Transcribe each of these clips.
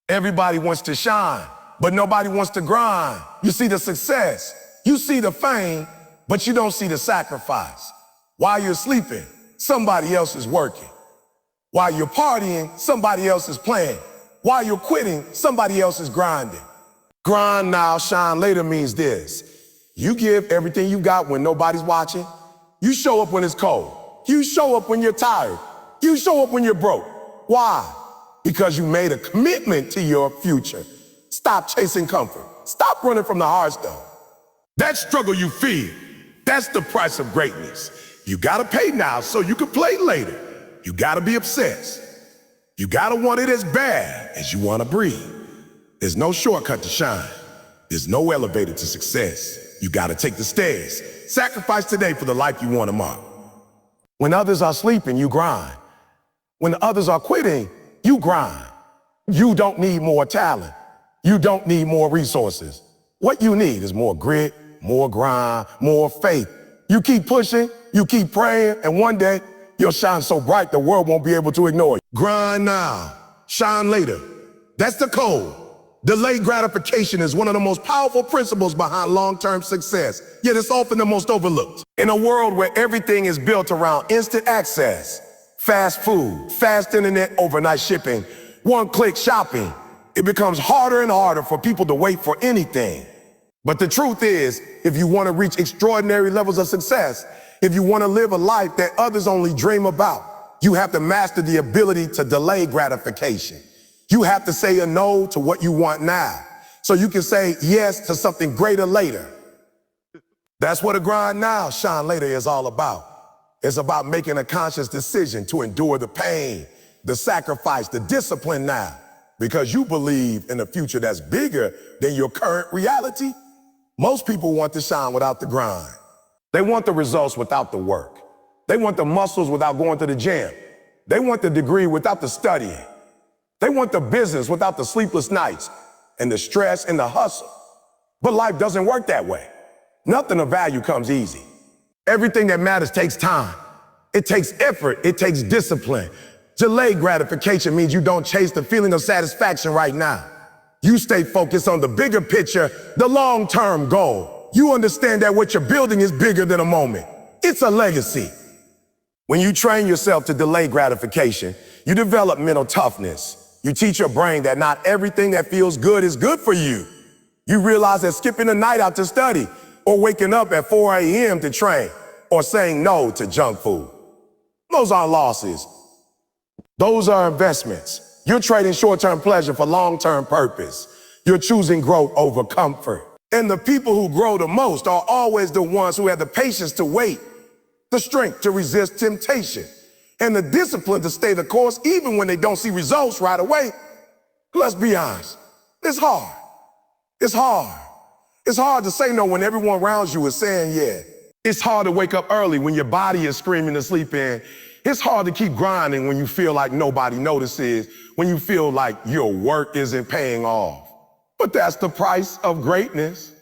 Everybody wants to shine, but nobody wants to grind. You see the success, you see the fame, but you don't see the sacrifice. While you're sleeping, somebody else is working. While you're partying, somebody else is playing. While you're quitting, somebody else is grinding. Grind now, shine later means this. You give everything you got when nobody's watching. You show up when it's cold. You show up when you're tired. You show up when you're broke. Why? Because you made a commitment to your future. Stop chasing comfort. Stop running from the hard stuff. That struggle you feel, that's the price of greatness. You gotta pay now so you can play later. You gotta be obsessed. You gotta want it as bad as you wanna breathe. There's no shortcut to shine. There's no elevator to success. You gotta take the stairs. Sacrifice today for the life you want tomorrow. When others are sleeping, you grind. When others are quitting, you grind. You don't need more talent. You don't need more resources. What you need is more grit, more grind, more faith. You keep pushing, you keep praying, and one day you'll shine so bright the world won't be able to ignore you. Grind now, shine later. That's the code. Delayed gratification is one of the most powerful principles behind long-term success, yet it's often the most overlooked. In a world where everything is built around instant access, fast food, fast internet, overnight shipping, one-click shopping, it becomes harder and harder for people to wait for anything. But the truth is, if you want to reach extraordinary levels of success, if you want to live a life that others only dream about, you have to master the ability to delay gratification. You have to say a no to what you want now, so you can say yes to something greater later. That's what a grind now, shine later is all about. It's about making a conscious decision to endure the pain, the sacrifice, the discipline now, because you believe in a future that's bigger than your current reality. Most people want to shine without the grind. They want the results without the work. They want the muscles without going to the gym. They want the degree without the studying. They want the business without the sleepless nights and the stress and the hustle. But life doesn't work that way. Nothing of value comes easy. Everything that matters takes time. It takes effort. It takes discipline. Delayed gratification means you don't chase the feeling of satisfaction right now. You stay focused on the bigger picture, the long-term goal. You understand that what you're building is bigger than a moment. It's a legacy. When you train yourself to delay gratification, you develop mental toughness. You teach your brain that not everything that feels good is good for you. You realize that skipping a night out to study, or waking up at 4 a.m. to train, or saying no to junk food, those aren't losses. Those are investments. You're trading short-term pleasure for long-term purpose. You're choosing growth over comfort. And the people who grow the most are always the ones who have the patience to wait, the strength to resist temptation, and the discipline to stay the course even when they don't see results right away. Let's be honest, it's hard. It's hard. It's hard to say no when everyone around you is saying yeah. It's hard to wake up early when your body is screaming to sleep in. It's hard to keep grinding when you feel like nobody notices, when you feel like your work isn't paying off. But that's the price of greatness.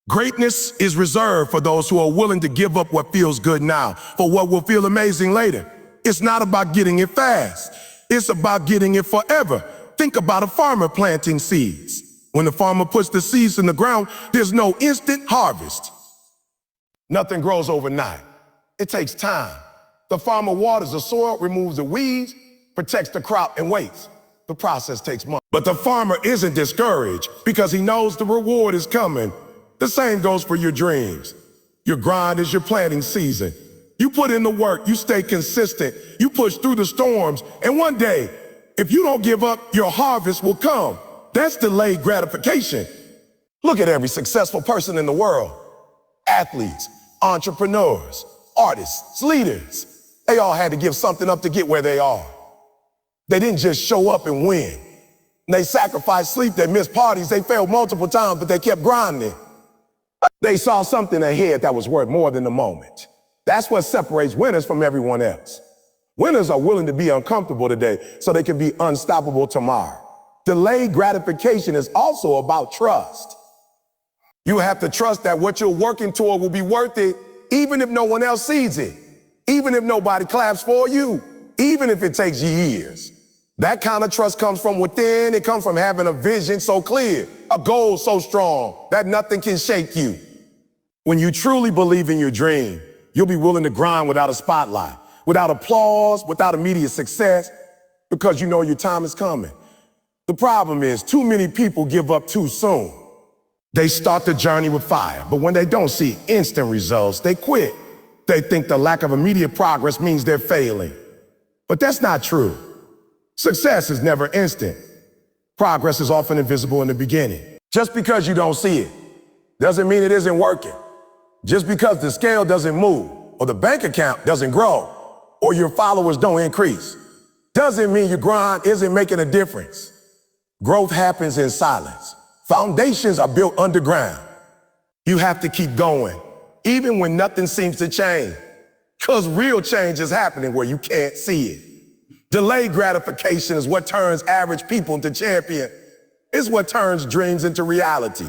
Greatness is reserved for those who are willing to give up what feels good now for what will feel amazing later. It's not about getting it fast. It's about getting it forever. Think about a farmer planting seeds. When the farmer puts the seeds in the ground, there's no instant harvest. Nothing grows overnight. It takes time. The farmer waters the soil, removes the weeds, protects the crop, and waits. The process takes months. But the farmer isn't discouraged because he knows the reward is coming. The same goes for your dreams. Your grind is your planting season. You put in the work, you stay consistent, you push through the storms, and one day, if you don't give up, your harvest will come. That's delayed gratification. Look at every successful person in the world. Athletes, entrepreneurs, artists, leaders. They all had to give something up to get where they are. They didn't just show up and win. They sacrificed sleep, they missed parties, they failed multiple times, but they kept grinding. They saw something ahead that was worth more than the moment. That's what separates winners from everyone else. Winners are willing to be uncomfortable today so they can be unstoppable tomorrow. Delayed gratification is also about trust. You have to trust that what you're working toward will be worth it, even if no one else sees it, even if nobody claps for you, even if it takes years. That kind of trust comes from within. It comes from having a vision so clear, a goal so strong that nothing can shake you. When you truly believe in your dream, you'll be willing to grind without a spotlight, without applause, without immediate success, because you know your time is coming. The problem is too many people give up too soon. They start the journey with fire, but when they don't see instant results, they quit. They think the lack of immediate progress means they're failing. But that's not true. Success is never instant. Progress is often invisible in the beginning. Just because you don't see it doesn't mean it isn't working. Just because the scale doesn't move, or the bank account doesn't grow, or your followers don't increase, doesn't mean your grind isn't making a difference. Growth happens in silence. Foundations are built underground. You have to keep going, even when nothing seems to change, because real change is happening where you can't see it. Delayed gratification is what turns average people into champions. It's what turns dreams into reality.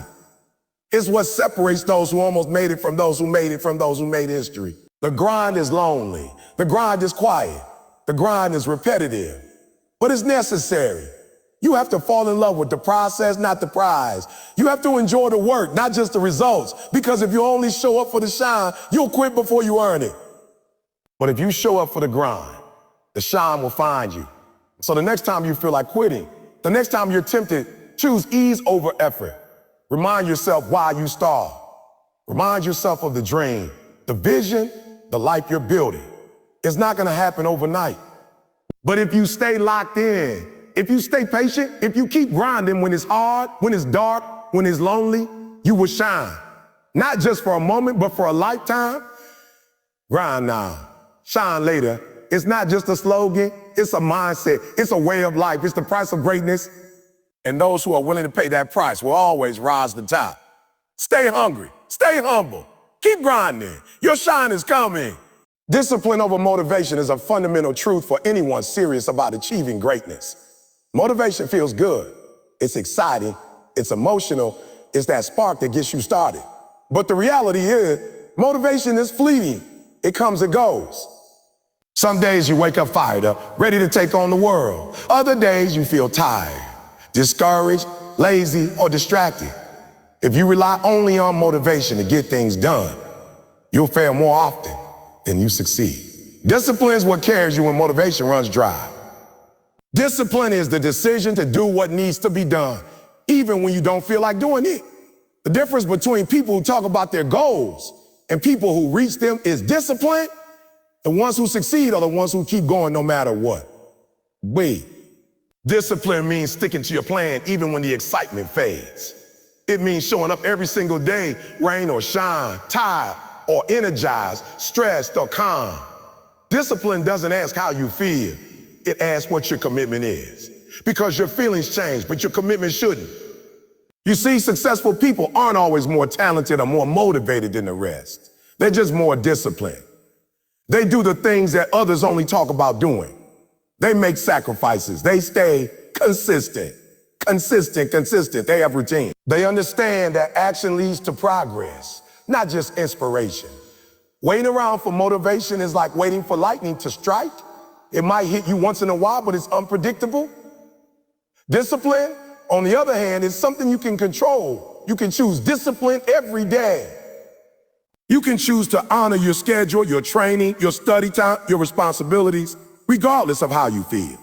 It's what separates those who almost made it from those who made it from those who made history. The grind is lonely. The grind is quiet. The grind is repetitive, but it's necessary. You have to fall in love with the process, not the prize. You have to enjoy the work, not just the results, because if you only show up for the shine, you'll quit before you earn it. But if you show up for the grind, the shine will find you. So the next time you feel like quitting, the next time you're tempted, choose ease over effort. Remind yourself why you start. Remind yourself of the dream, the vision, the life you're building. It's not gonna happen overnight. But if you stay locked in, if you stay patient, if you keep grinding when it's hard, when it's dark, when it's lonely, you will shine. Not just for a moment, but for a lifetime. Grind now, shine later. It's not just a slogan, it's a mindset, it's a way of life, it's the price of greatness. And those who are willing to pay that price will always rise to the top. Stay hungry, stay humble, keep grinding. Your shine is coming. Discipline over motivation is a fundamental truth for anyone serious about achieving greatness. Motivation feels good, it's exciting, it's emotional, it's that spark that gets you started. But the reality is, motivation is fleeting. It comes and goes. Some days you wake up fired up, ready to take on the world. Other days you feel tired, discouraged, lazy, or distracted. If you rely only on motivation to get things done, you'll fail more often than you succeed. Discipline is what carries you when motivation runs dry. Discipline is the decision to do what needs to be done, even when you don't feel like doing it. The difference between people who talk about their goals and people who reach them is discipline. The ones who succeed are the ones who keep going no matter what. Wait. Discipline means sticking to your plan even when the excitement fades. It means showing up every single day, rain or shine, tired or energized, stressed or calm. Discipline doesn't ask how you feel. It asks what your commitment is. Because your feelings change, but your commitment shouldn't. You see, successful people aren't always more talented or more motivated than the rest. They're just more disciplined. They do the things that others only talk about doing. They make sacrifices. They stay consistent. They have routine. They understand that action leads to progress, not just inspiration. Waiting around for motivation is like waiting for lightning to strike. It might hit you once in a while, but it's unpredictable. Discipline, on the other hand, is something you can control. You can choose discipline every day. You can choose to honor your schedule, your training, your study time, your responsibilities, regardless of how you feel.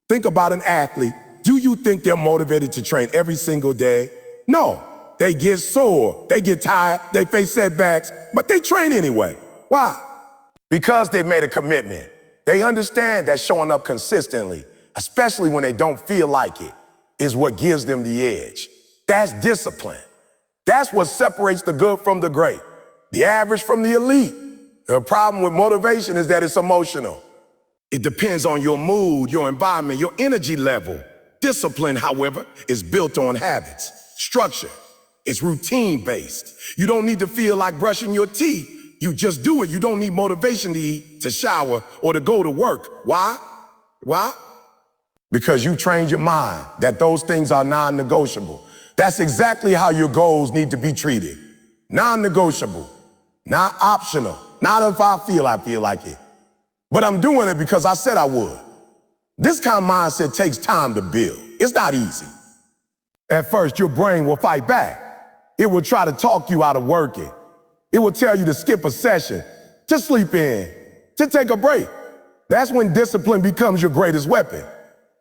Think about an athlete. Do you think they're motivated to train every single day? No. They get sore, they get tired, they face setbacks, but they train anyway. Why? Because they've made a commitment. They understand that showing up consistently, especially when they don't feel like it, is what gives them the edge. That's discipline. That's what separates the good from the great, the average from the elite. The problem with motivation is that it's emotional. It depends on your mood, your environment, your energy level. Discipline, however, is built on habits, structure. It's routine-based. You don't need to feel like brushing your teeth. You just do it. You don't need motivation to eat, to shower, or to go to work. Why? Why? Because you trained your mind that those things are non-negotiable. That's exactly how your goals need to be treated. Non-negotiable, not optional, not if I feel like it. But I'm doing it because I said I would. This kind of mindset takes time to build. It's not easy. At first, your brain will fight back. It will try to talk you out of working. It will tell you to skip a session, to sleep in, to take a break. That's when discipline becomes your greatest weapon.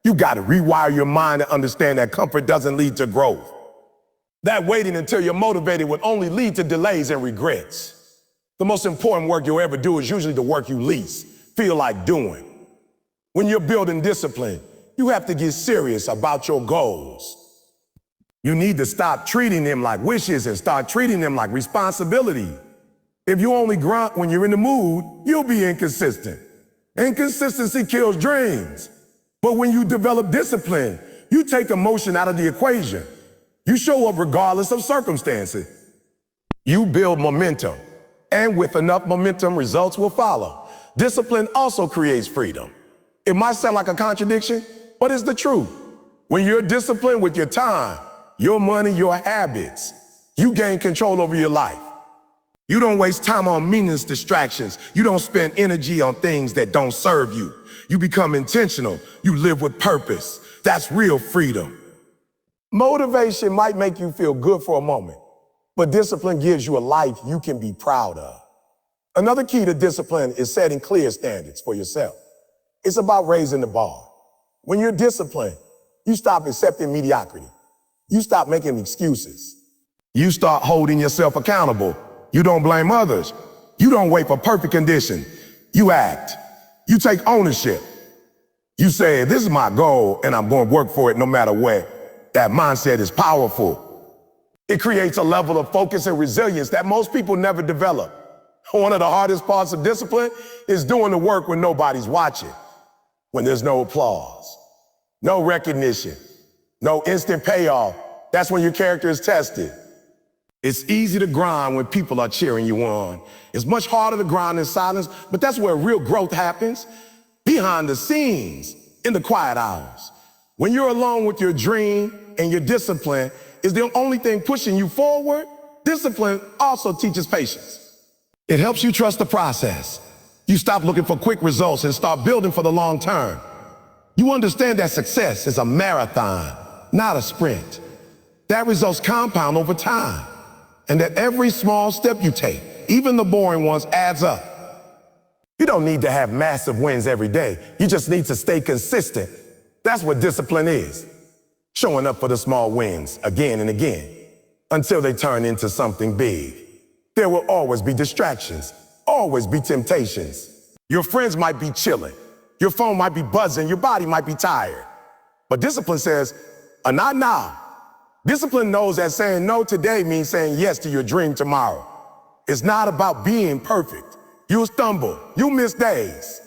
You got to rewire your mind to understand that comfort doesn't lead to growth. That waiting until you're motivated would only lead to delays and regrets. The most important work you'll ever do is usually the work you least feel like doing. When you're building discipline, you have to get serious about your goals. You need to stop treating them like wishes and start treating them like responsibility. If you only grunt when you're in the mood, you'll be inconsistent. Inconsistency kills dreams. But when you develop discipline, you take emotion out of the equation. You show up regardless of circumstances. You build momentum. And with enough momentum, results will follow. Discipline also creates freedom. It might sound like a contradiction, but it's the truth. When you're disciplined with your time, your money, your habits, you gain control over your life. You don't waste time on meaningless distractions. You don't spend energy on things that don't serve you. You become intentional. You live with purpose. That's real freedom. Motivation might make you feel good for a moment, but discipline gives you a life you can be proud of. Another key to discipline is setting clear standards for yourself. It's about raising the bar. When you're disciplined, you stop accepting mediocrity. You stop making excuses. You start holding yourself accountable. You don't blame others. You don't wait for perfect conditions. You act. You take ownership. You say, this is my goal and I'm going to work for it no matter what. That mindset is powerful. It creates a level of focus and resilience that most people never develop. One of the hardest parts of discipline is doing the work when nobody's watching, when there's no applause, no recognition, no instant payoff. That's when your character is tested. It's easy to grind when people are cheering you on. It's much harder to grind in silence, but that's where real growth happens, behind the scenes, in the quiet hours. When you're alone with your dream and your discipline is the only thing pushing you forward, discipline also teaches patience. It helps you trust the process. You stop looking for quick results and start building for the long term. You understand that success is a marathon, not a sprint. That results compound over time. And that every small step you take, even the boring ones, adds up. You don't need to have massive wins every day. You just need to stay consistent. That's what discipline is. Showing up for the small wins again and again until they turn into something big. There will always be distractions, always be temptations. Your friends might be chilling. Your phone might be buzzing. Your body might be tired. But discipline says, not now. Discipline knows that saying no today means saying yes to your dream tomorrow. It's not about being perfect. You'll stumble. You'll miss days.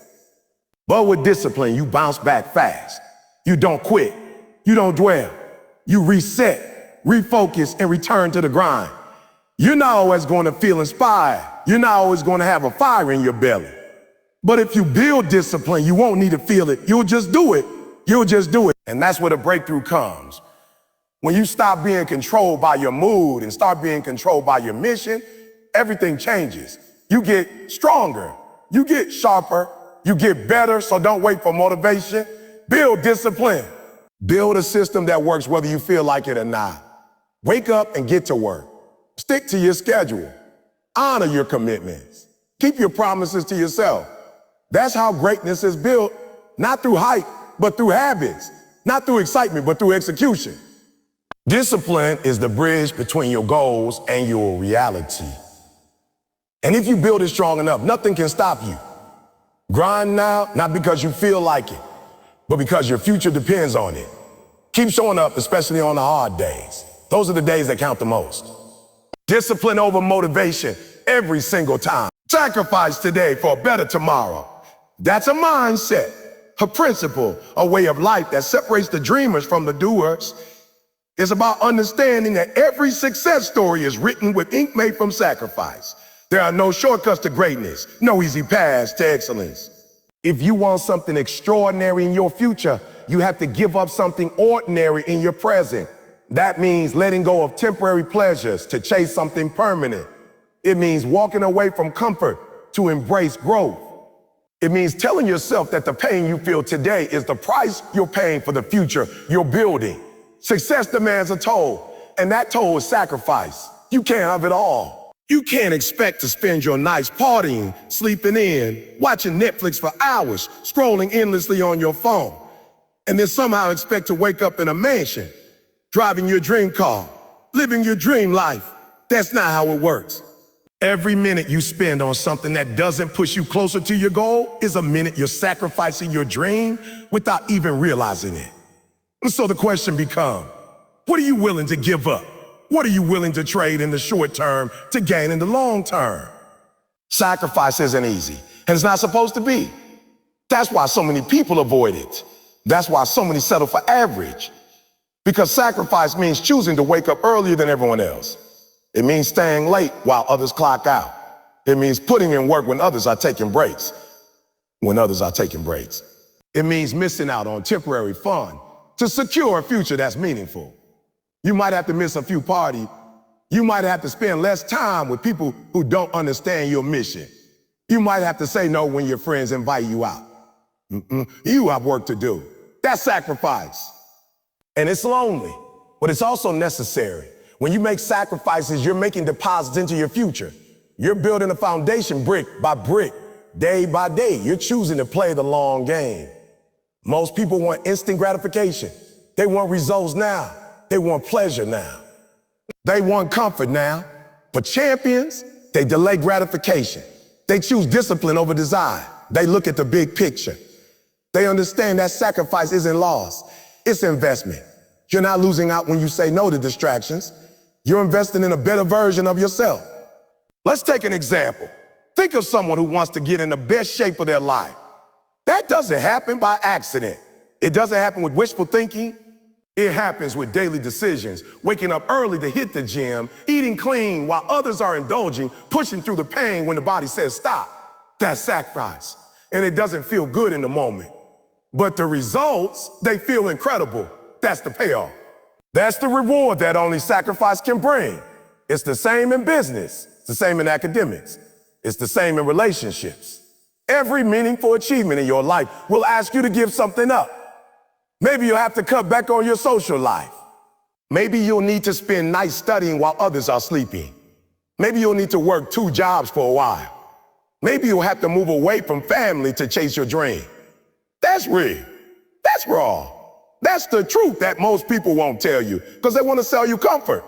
But with discipline, you bounce back fast. You don't quit. You don't dwell. You reset, refocus, and return to the grind. You're not always going to feel inspired. You're not always going to have a fire in your belly. But if you build discipline, you won't need to feel it. You'll just do it. You'll just do it. And that's where the breakthrough comes. When you stop being controlled by your mood and start being controlled by your mission, everything changes. You get stronger. You get sharper. You get better. So don't wait for motivation. Build discipline. Build a system that works whether you feel like it or not. Wake up and get to work. Stick to your schedule. Honor your commitments. Keep your promises to yourself. That's how greatness is built, not through hype, but through habits. Not through excitement, but through execution. Discipline is the bridge between your goals and your reality. And if you build it strong enough, nothing can stop you. Grind now, not because you feel like it, but because your future depends on it. Keep showing up, especially on the hard days. Those are the days that count the most. Discipline over motivation every single time. Sacrifice today for a better tomorrow. That's a mindset, a principle, a way of life that separates the dreamers from the doers. It's about understanding that every success story is written with ink made from sacrifice. There are no shortcuts to greatness, no easy paths to excellence. If you want something extraordinary in your future, you have to give up something ordinary in your present. That means letting go of temporary pleasures to chase something permanent. It means walking away from comfort to embrace growth. It means telling yourself that the pain you feel today is the price you're paying for the future you're building. Success demands a toll, and that toll is sacrifice. You can't have it all. You can't expect to spend your nights partying, sleeping in, watching Netflix for hours, scrolling endlessly on your phone, and then somehow expect to wake up in a mansion, driving your dream car, living your dream life. That's not how it works. Every minute you spend on something that doesn't push you closer to your goal is a minute you're sacrificing your dream without even realizing it. And so the question becomes, what are you willing to give up? What are you willing to trade in the short term to gain in the long term? Sacrifice isn't easy, and it's not supposed to be. That's why so many people avoid it. That's why so many settle for average. Because sacrifice means choosing to wake up earlier than everyone else. It means staying late while others clock out. It means putting in work when others are taking breaks. It means missing out on temporary fun to secure a future that's meaningful. You might have to miss a few parties. You might have to spend less time with people who don't understand your mission. You might have to say no when your friends invite you out. You have work to do. That's sacrifice. And it's lonely, but it's also necessary. When you make sacrifices, you're making deposits into your future. You're building a foundation brick by brick, day by day. You're choosing to play the long game. Most people want instant gratification. They want results now. They want pleasure now. They want comfort now. But champions, they delay gratification. They choose discipline over desire. They look at the big picture. They understand that sacrifice isn't loss. It's investment. You're not losing out when you say no to distractions. You're investing in a better version of yourself. Let's take an example. Think of someone who wants to get in the best shape of their life. That doesn't happen by accident. It doesn't happen with wishful thinking. It happens with daily decisions, waking up early to hit the gym, eating clean while others are indulging, pushing through the pain when the body says stop. That's sacrifice. And it doesn't feel good in the moment. But the results, they feel incredible. That's the payoff. That's the reward that only sacrifice can bring. It's the same in business. It's the same in academics. It's the same in relationships. Every meaningful achievement in your life will ask you to give something up. Maybe you'll have to cut back on your social life. Maybe you'll need to spend nights studying while others are sleeping. Maybe you'll need to work 2 jobs for a while. Maybe you'll have to move away from family to chase your dream. That's real. That's raw. That's the truth that most people won't tell you because they want to sell you comfort.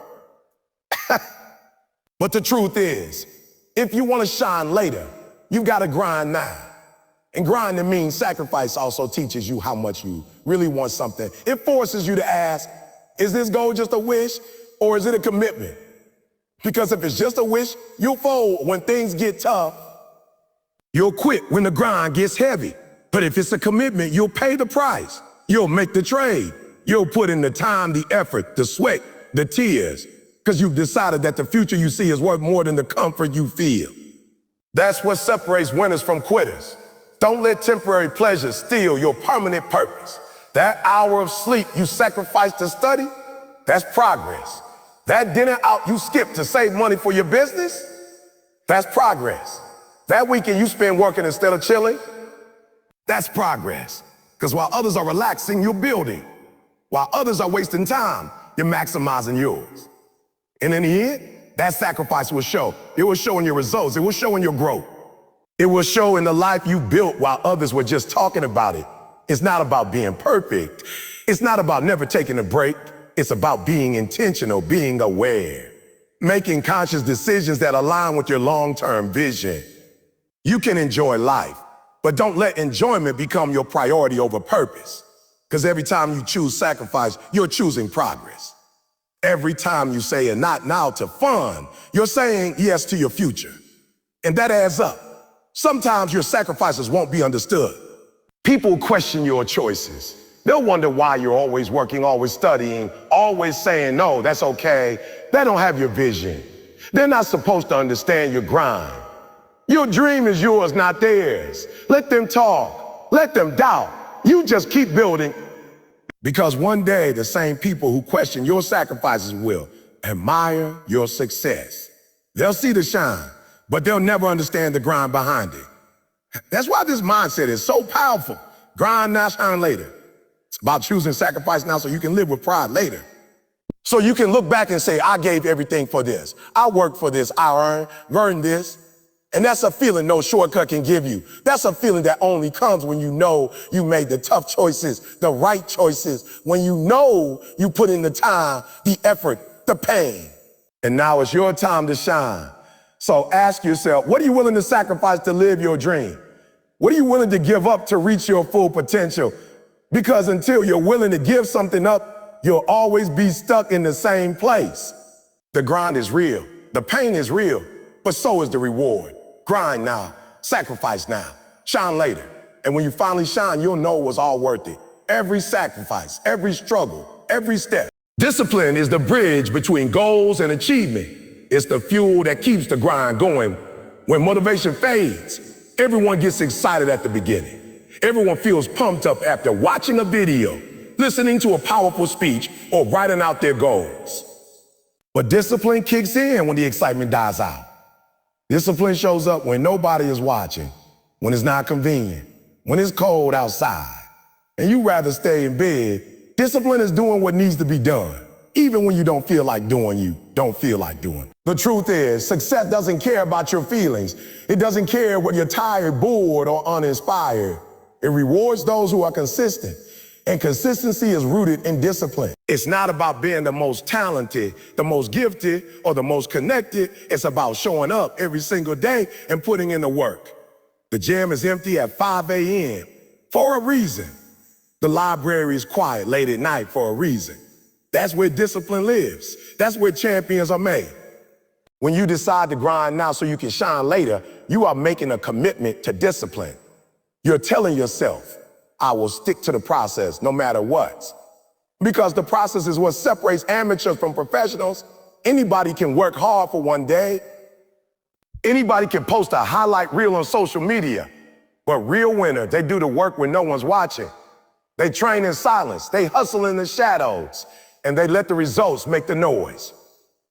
But the truth is, if you want to shine later, you've got to grind now. And grinding means sacrifice also teaches you how much you really want something. It forces you to ask, is this goal just a wish or is it a commitment? Because if it's just a wish, you'll fold when things get tough. You'll quit when the grind gets heavy. But if it's a commitment, you'll pay the price. You'll make the trade. You'll put in the time, the effort, the sweat, the tears, because you've decided that the future you see is worth more than the comfort you feel. That's what separates winners from quitters. Don't let temporary pleasures steal your permanent purpose. That hour of sleep you sacrifice to study, that's progress. That dinner out you skip to save money for your business, that's progress. That weekend you spend working instead of chilling, that's progress. Because while others are relaxing, you're building. While others are wasting time, you're maximizing yours. And in the end, that sacrifice will show. It will show in your results. It will show in your growth. It will show in the life you built while others were just talking about it. It's not about being perfect. It's not about never taking a break. It's about being intentional, being aware, making conscious decisions that align with your long-term vision. You can enjoy life, but don't let enjoyment become your priority over purpose. Because every time you choose sacrifice, you're choosing progress. Every time you say a not now to fun, you're saying yes to your future. And that adds up. Sometimes your sacrifices won't be understood. People question your choices. They'll wonder why you're always working, always studying, always saying, no, that's okay. They don't have your vision. They're not supposed to understand your grind. Your dream is yours, not theirs. Let them talk. Let them doubt. You just keep building. Because one day, the same people who question your sacrifices will admire your success. They'll see the shine, but they'll never understand the grind behind it. That's why this mindset is so powerful. Grind now, shine later. It's about choosing sacrifice now so you can live with pride later. So you can look back and say, I gave everything for this. I worked for this. I earned this. And that's a feeling no shortcut can give you. That's a feeling that only comes when you know you made the tough choices, the right choices, when you know you put in the time, the effort, the pain. And now it's your time to shine. So ask yourself, what are you willing to sacrifice to live your dream? What are you willing to give up to reach your full potential? Because until you're willing to give something up, you'll always be stuck in the same place. The grind is real. The pain is real, but so is the reward. Grind now, sacrifice now, shine later. And when you finally shine, you'll know it was all worth it. Every sacrifice, every struggle, every step. Discipline is the bridge between goals and achievement. It's the fuel that keeps the grind going. When motivation fades, everyone gets excited at the beginning. Everyone feels pumped up after watching a video, listening to a powerful speech, or writing out their goals. But discipline kicks in when the excitement dies out. Discipline shows up when nobody is watching, when it's not convenient, when it's cold outside, and you rather stay in bed. Discipline is doing what needs to be done, even when you don't feel like doing. The truth is, success doesn't care about your feelings. It doesn't care whether you're tired, bored, or uninspired. It rewards those who are consistent. And consistency is rooted in discipline. It's not about being the most talented, the most gifted, or the most connected. It's about showing up every single day and putting in the work. The gym is empty at 5 a.m. for a reason. The library is quiet late at night for a reason. That's where discipline lives. That's where champions are made. When you decide to grind now so you can shine later, you are making a commitment to discipline. You're telling yourself, I will stick to the process no matter what. Because the process is what separates amateurs from professionals. Anybody can work hard for one day. Anybody can post a highlight reel on social media. But real winners, they do the work when no one's watching. They train in silence. They hustle in the shadows. And they let the results make the noise.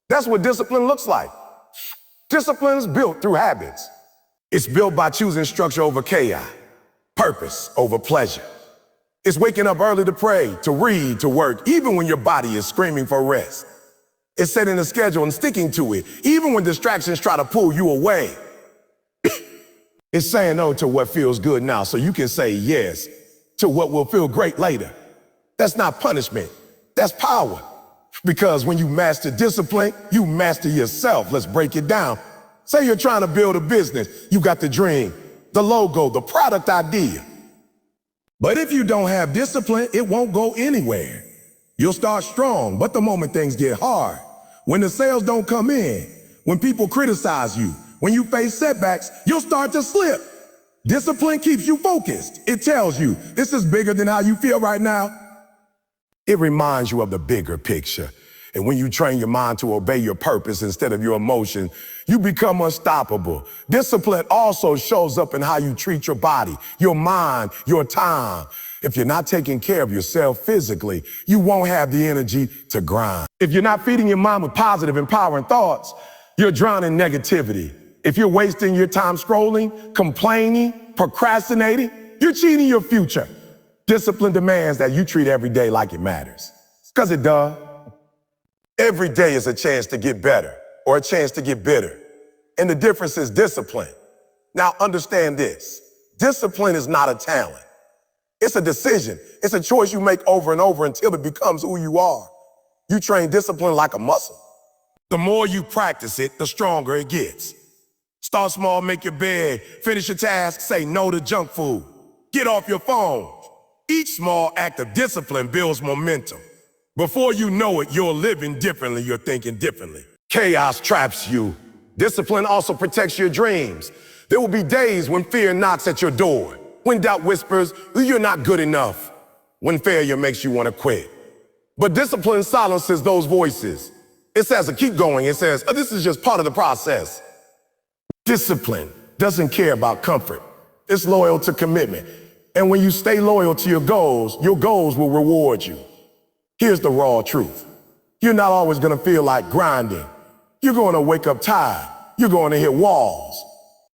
That's what discipline looks like. Discipline is built through habits. It's built by choosing structure over chaos. Purpose over pleasure. It's waking up early to pray, to read, to work, even when your body is screaming for rest. It's setting a schedule and sticking to it, even when distractions try to pull you away. It's saying no to what feels good now so you can say yes to what will feel great later. That's not punishment. That's power. Because when you master discipline, you master yourself. Let's break it down. Say you're trying to build a business. You got the dream, the logo, the product idea. But if you don't have discipline, it won't go anywhere. You'll start strong, but the moment things get hard, when the sales don't come in, when people criticize you, when you face setbacks, you'll start to slip. Discipline keeps you focused. It tells you, this is bigger than how you feel right now. It reminds you of the bigger picture. And when you train your mind to obey your purpose instead of your emotion, you become unstoppable. Discipline also shows up in how you treat your body, your mind, your time. If you're not taking care of yourself physically, you won't have the energy to grind. If you're not feeding your mind with positive, empowering thoughts, you're drowning in negativity. If you're wasting your time scrolling, complaining, procrastinating, you're cheating your future. Discipline demands that you treat every day like it matters. Because it does. Every day is a chance to get better or a chance to get bitter. And the difference is discipline. Now understand this. Discipline is not a talent. It's a decision. It's a choice you make over and over until it becomes who you are. You train discipline like a muscle. The more you practice it, the stronger it gets. Start small, make your bed, finish your task, say no to junk food. Get off your phone. Each small act of discipline builds momentum. Before you know it, you're living differently, you're thinking differently. Chaos traps you. Discipline also protects your dreams. There will be days when fear knocks at your door, when doubt whispers, you're not good enough, when failure makes you want to quit. But discipline silences those voices. It says, keep going. It says, this is just part of the process. Discipline doesn't care about comfort. It's loyal to commitment. And when you stay loyal to your goals will reward you. Here's the raw truth. You're not always going to feel like grinding. You're going to wake up tired. You're going to hit walls.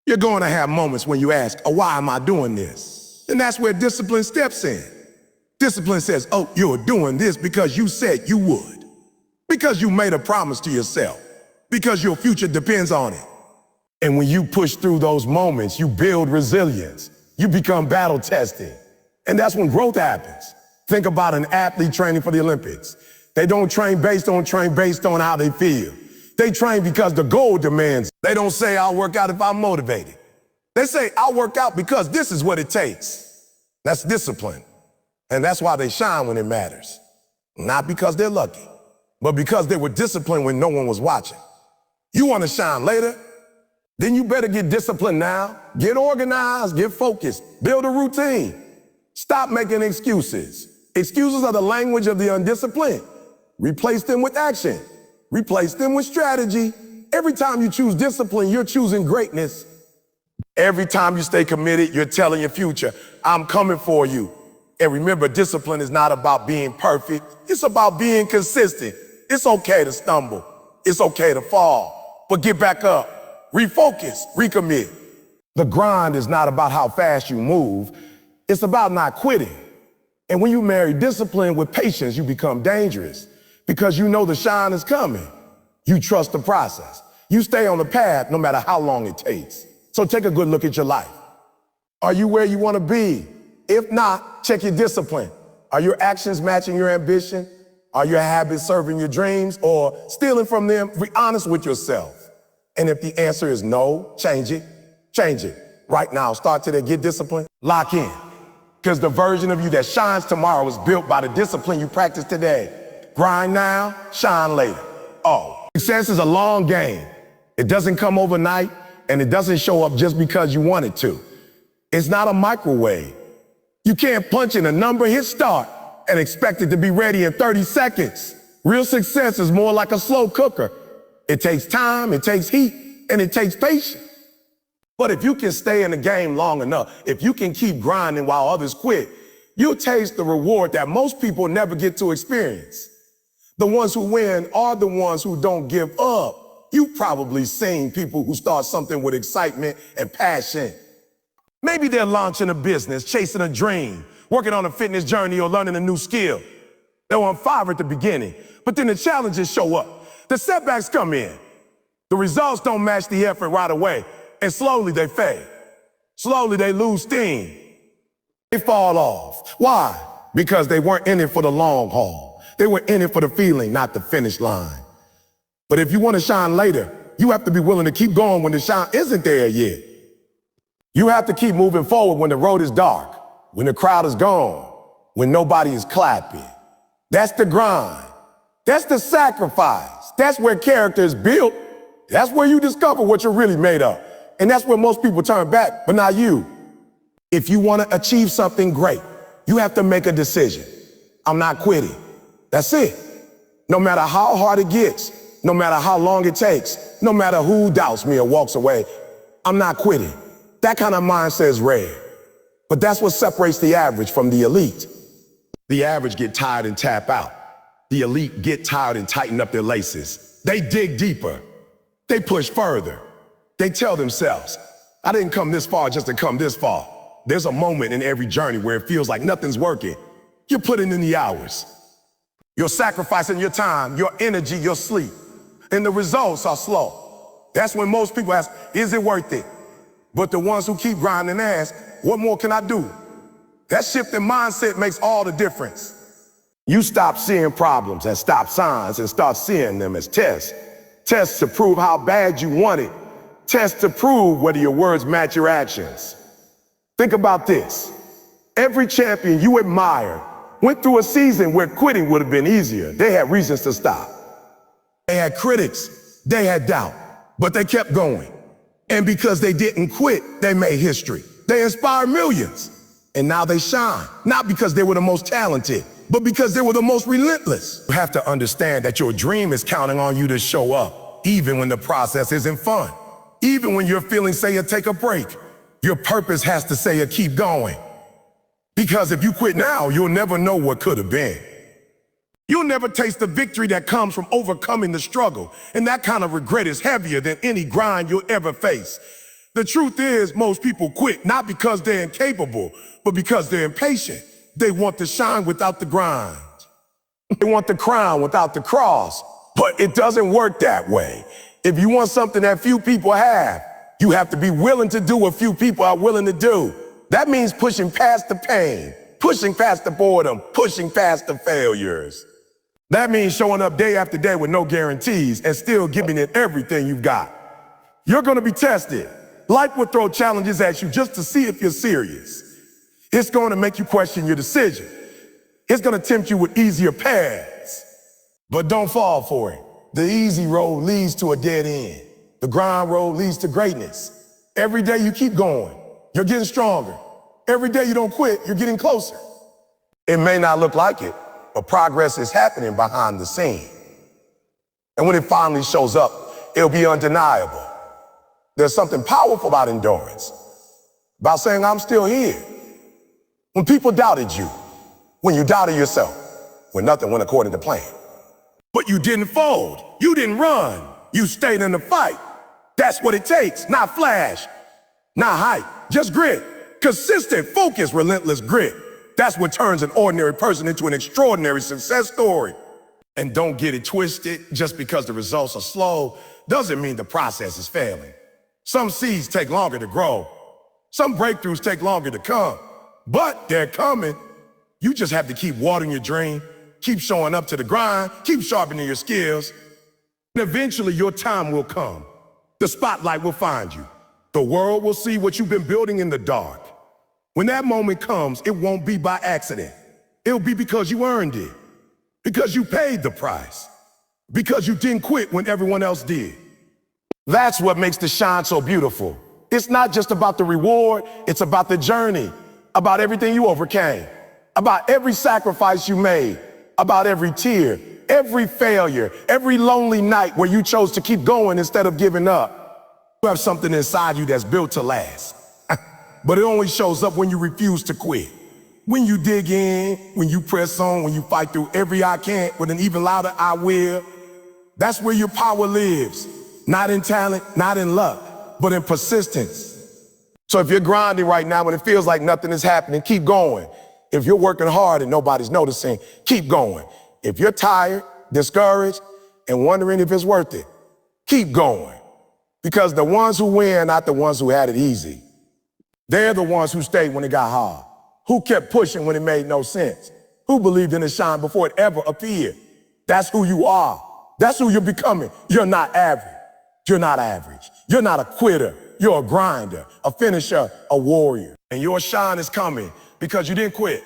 You're going to have moments when you ask, oh, why am I doing this? And that's where discipline steps in. Discipline says, oh, you're doing this because you said you would. Because you made a promise to yourself. Because your future depends on it. And when you push through those moments, you build resilience. You become battle tested. And that's when growth happens. Think about an athlete training for the Olympics. They don't train based on how they feel. They train because the goal demands. They don't say, I'll work out if I'm motivated. They say, I'll work out because this is what it takes. That's discipline. And that's why they shine when it matters. Not because they're lucky, but because they were disciplined when no one was watching. You want to shine later? Then you better get disciplined now. Get organized, get focused, build a routine. Stop making excuses. Excuses are the language of the undisciplined. Replace them with action. Replace them with strategy. Every time you choose discipline, you're choosing greatness. Every time you stay committed, you're telling your future, I'm coming for you. And remember, discipline is not about being perfect. It's about being consistent. It's okay to stumble. It's okay to fall. But get back up. Refocus. Recommit. The grind is not about how fast you move. It's about not quitting. And when you marry discipline with patience, you become dangerous because you know the shine is coming. You trust the process. You stay on the path no matter how long it takes. So take a good look at your life. Are you where you want to be? If not, check your discipline. Are your actions matching your ambition? Are your habits serving your dreams or stealing from them? Be honest with yourself. And if the answer is no, change it. Change it. Right now, start today, get disciplined, lock in. Because the version of you that shines tomorrow was built by the discipline you practice today. Grind now, shine later. Oh, success is a long game. It doesn't come overnight, and it doesn't show up just because you want it to. It's not a microwave. You can't punch in a number, hit start, and expect it to be ready in 30 seconds. Real success is more like a slow cooker. It takes time, it takes heat, and it takes patience. But if you can stay in the game long enough, if you can keep grinding while others quit, you'll taste the reward that most people never get to experience. The ones who win are the ones who don't give up. You've probably seen people who start something with excitement and passion. Maybe they're launching a business, chasing a dream, working on a fitness journey or learning a new skill. They were on fire at the beginning, but then the challenges show up. The setbacks come in. The results don't match the effort right away. And slowly they fade. Slowly they lose steam. They fall off. Why? Because they weren't in it for the long haul. They were in it for the feeling, not the finish line. But if you want to shine later, you have to be willing to keep going when the shine isn't there yet. You have to keep moving forward when the road is dark, when the crowd is gone, when nobody is clapping. That's the grind. That's the sacrifice. That's where character is built. That's where you discover what you're really made of. And that's where most people turn back, but not you. If you want to achieve something great, you have to make a decision. I'm not quitting. That's it. No matter how hard it gets, no matter how long it takes, no matter who doubts me or walks away, I'm not quitting. That kind of mindset is rare. But that's what separates the average from the elite. The average get tired and tap out. The elite get tired and tighten up their laces. They dig deeper. They push further. They tell themselves, I didn't come this far just to come this far. There's a moment in every journey where it feels like nothing's working. You're putting in the hours. You're sacrificing your time, your energy, your sleep. And the results are slow. That's when most people ask, is it worth it? But the ones who keep grinding ask, what more can I do? That shift in mindset makes all the difference. You stop seeing problems as stop signs and start seeing them as tests. Tests to prove how bad you want it. Tests to prove whether your words match your actions. Think about this. Every champion you admire went through a season where quitting would have been easier. They had reasons to stop. They had critics. They had doubt. But they kept going. And because they didn't quit, they made history. They inspired millions. And now they shine. Not because they were the most talented, but because they were the most relentless. You have to understand that your dream is counting on you to show up, even when the process isn't fun. Even when your feelings say you take a break, your purpose has to say you keep going. Because if you quit now, you'll never know what could have been. You'll never taste the victory that comes from overcoming the struggle. And that kind of regret is heavier than any grind you'll ever face. The truth is, most people quit not because they're incapable, but because they're impatient. They want the shine without the grind. They want the crown without the cross. But it doesn't work that way. If you want something that few people have, you have to be willing to do what few people are willing to do. That means pushing past the pain, pushing past the boredom, pushing past the failures. That means showing up day after day with no guarantees and still giving it everything you've got. You're gonna be tested. Life will throw challenges at you just to see if you're serious. It's gonna make you question your decision. It's gonna tempt you with easier paths. But don't fall for it. The easy road leads to a dead end. The grind road leads to greatness. Every day you keep going, you're getting stronger. Every day you don't quit, you're getting closer. It may not look like it, but progress is happening behind the scene. And when it finally shows up, it'll be undeniable. There's something powerful about endurance, about saying, I'm still here. When people doubted you, when you doubted yourself, when nothing went according to plan. But you didn't fold, you didn't run, you stayed in the fight. That's what it takes, not flash, not hype, just grit. Consistent, focused, relentless grit. That's what turns an ordinary person into an extraordinary success story. And don't get it twisted, just because the results are slow doesn't mean the process is failing. Some seeds take longer to grow. Some breakthroughs take longer to come, but they're coming. You just have to keep watering your dream, keep showing up to the grind, keep sharpening your skills, and eventually your time will come. The spotlight will find you. The world will see what you've been building in the dark. When that moment comes, it won't be by accident. It'll be because you earned it, because you paid the price, because you didn't quit when everyone else did. That's what makes the shine so beautiful. It's not just about the reward, it's about the journey, about everything you overcame, about every sacrifice you made, about every tear, every failure, every lonely night where you chose to keep going instead of giving up. You have something inside you that's built to last. But it only shows up when you refuse to quit. When you dig in, when you press on, when you fight through every I can't with an even louder I will. That's where your power lives. Not in talent, not in luck, but in persistence. So if you're grinding right now and it feels like nothing is happening, keep going. If you're working hard and nobody's noticing, keep going. If you're tired, discouraged, and wondering if it's worth it, keep going. Because the ones who win are not the ones who had it easy. They're the ones who stayed when it got hard, who kept pushing when it made no sense, who believed in the shine before it ever appeared. That's who you are. That's who you're becoming. You're not average. You're not average. You're not a quitter. You're a grinder, a finisher, a warrior. And your shine is coming because you didn't quit.